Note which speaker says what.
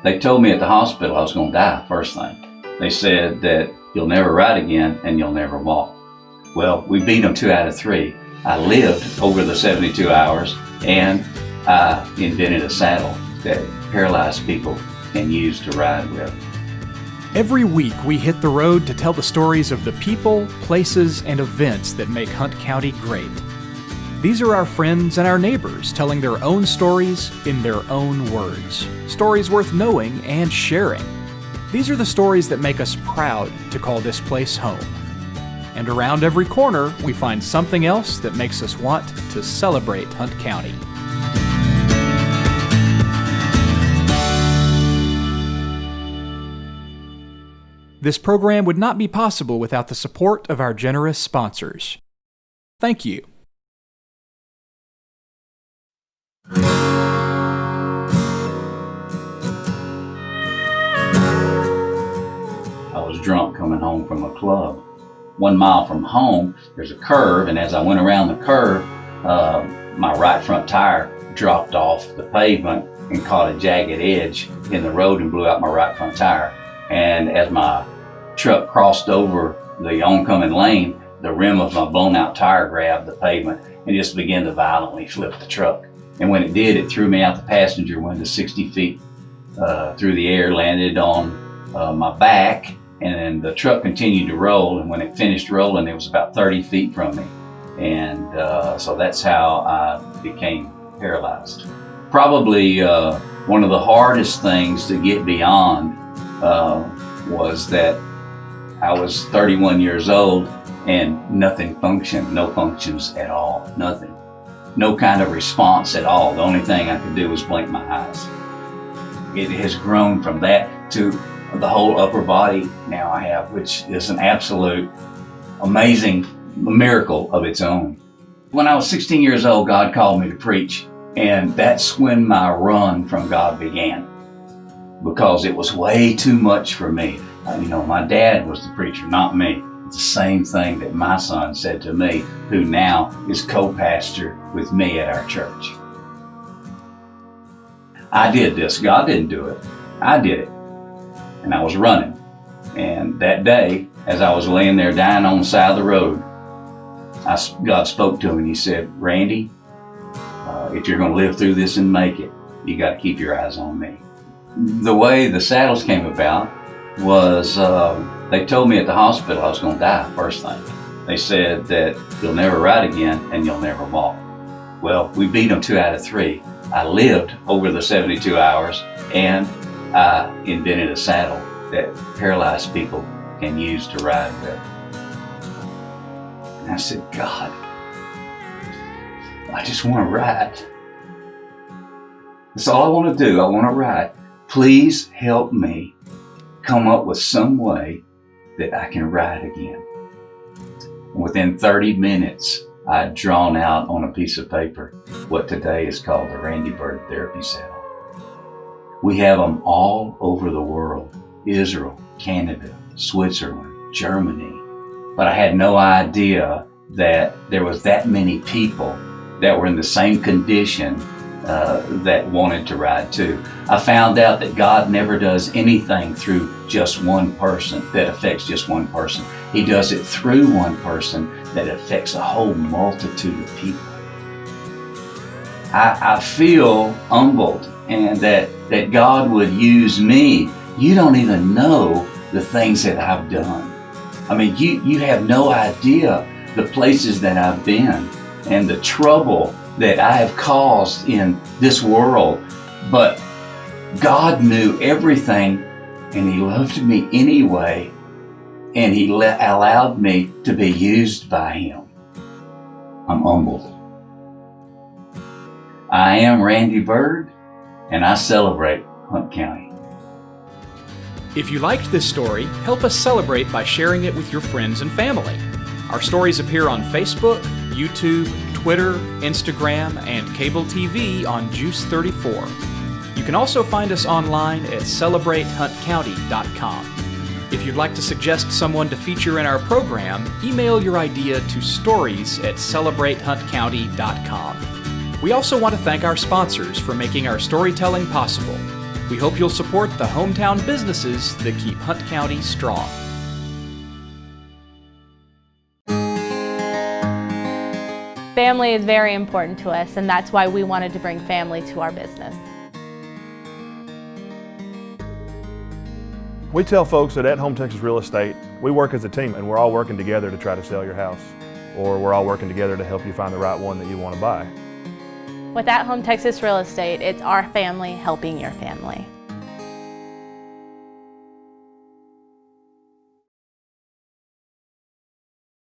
Speaker 1: They told me at the hospital I was going to die, first thing. They said that you'll never ride again and you'll never walk. Well, we beat them 2 out of 3. I lived over the 72 hours, and I invented a saddle that paralyzed people can use to ride with.
Speaker 2: Every week, we hit the road to tell the stories of the people, places, and events that make Hunt County great. These are our friends and our neighbors telling their own stories in their own words. Stories worth knowing and sharing. These are the stories that make us proud to call this place home. And around every corner, we find something else that makes us want to celebrate Hunt County. This program would not be possible without the support of our generous sponsors. Thank you.
Speaker 1: I was drunk coming home from a club. 1 mile from home, there's a curve, and as I went around the curve, my right front tire dropped off the pavement and caught a jagged edge in the road and blew out my right front tire. And as my truck crossed over the oncoming lane, the rim of my blown out tire grabbed the pavement and just began to violently flip the truck. And when it did, it threw me out the passenger window 60 feet through the air, landed on my back, and then the truck continued to roll. And when it finished rolling, it was about 30 feet from me. And so that's how I became paralyzed. Probably one of the hardest things to get beyond was that I was 31 years old and nothing functioned, no functions at all, nothing. No kind of response at all. The only thing I could do was blink my eyes. It has grown from that to the whole upper body now I have, which is an absolute amazing miracle of its own. When I was 16 years old, God called me to preach, and that's when my run from God began, because it was way too much for me. My dad was the preacher, not me. It's the same thing that my son said to me, who now is co-pastor with me at our church. I did this. God didn't do it. I did it. And I was running. And that day, as I was laying there dying on the side of the road, God spoke to me and he said, "Randy, if you're going to live through this and make it, you got to keep your eyes on me." The way the saddles came about was they told me at the hospital I was going to die, first thing. They said that you'll never ride again and you'll never walk. Well, we beat them 2 out of 3. I lived over the 72 hours, and I invented a saddle that paralyzed people can use to ride with. And I said, "God, I just want to ride. That's all I want to do. I want to ride. Please help me come up with some way that I can ride again." Within 30 minutes, I'd drawn out on a piece of paper what today is called the Randy Bird Therapy Saddle. We have them all over the world: Israel, Canada, Switzerland, Germany. But I had no idea that there was that many people that were in the same condition that wanted to ride too. I found out that God never does anything through just one person that affects just one person. He does it through one person that affects a whole multitude of people. I feel humbled, and that God would use me. You don't even know the things that I've done. I mean, you have no idea the places that I've been and the trouble that I have caused in this world. But God knew everything, and He loved me anyway, and He allowed me to be used by Him. I'm humbled. I am Randy Bird, and I celebrate Hunt County.
Speaker 2: If you liked this story, help us celebrate by sharing it with your friends and family. Our stories appear on Facebook, YouTube, Twitter, Instagram, and cable TV on Juice 34. You can also find us online at celebratehuntcounty.com. If you'd like to suggest someone to feature in our program, email your idea to stories@celebratehuntcounty.com. We also want to thank our sponsors for making our storytelling possible: We hope you'll support the hometown businesses that keep Hunt County strong.
Speaker 3: Family is very important to us, and that's why we wanted to bring family to our business.
Speaker 4: We tell folks that at Home Texas Real Estate, we work as a team and we're all working together to try to sell your house, or we're all working together to help you find the right one that you want to buy.
Speaker 3: With At Home Texas Real Estate, it's our family helping your family.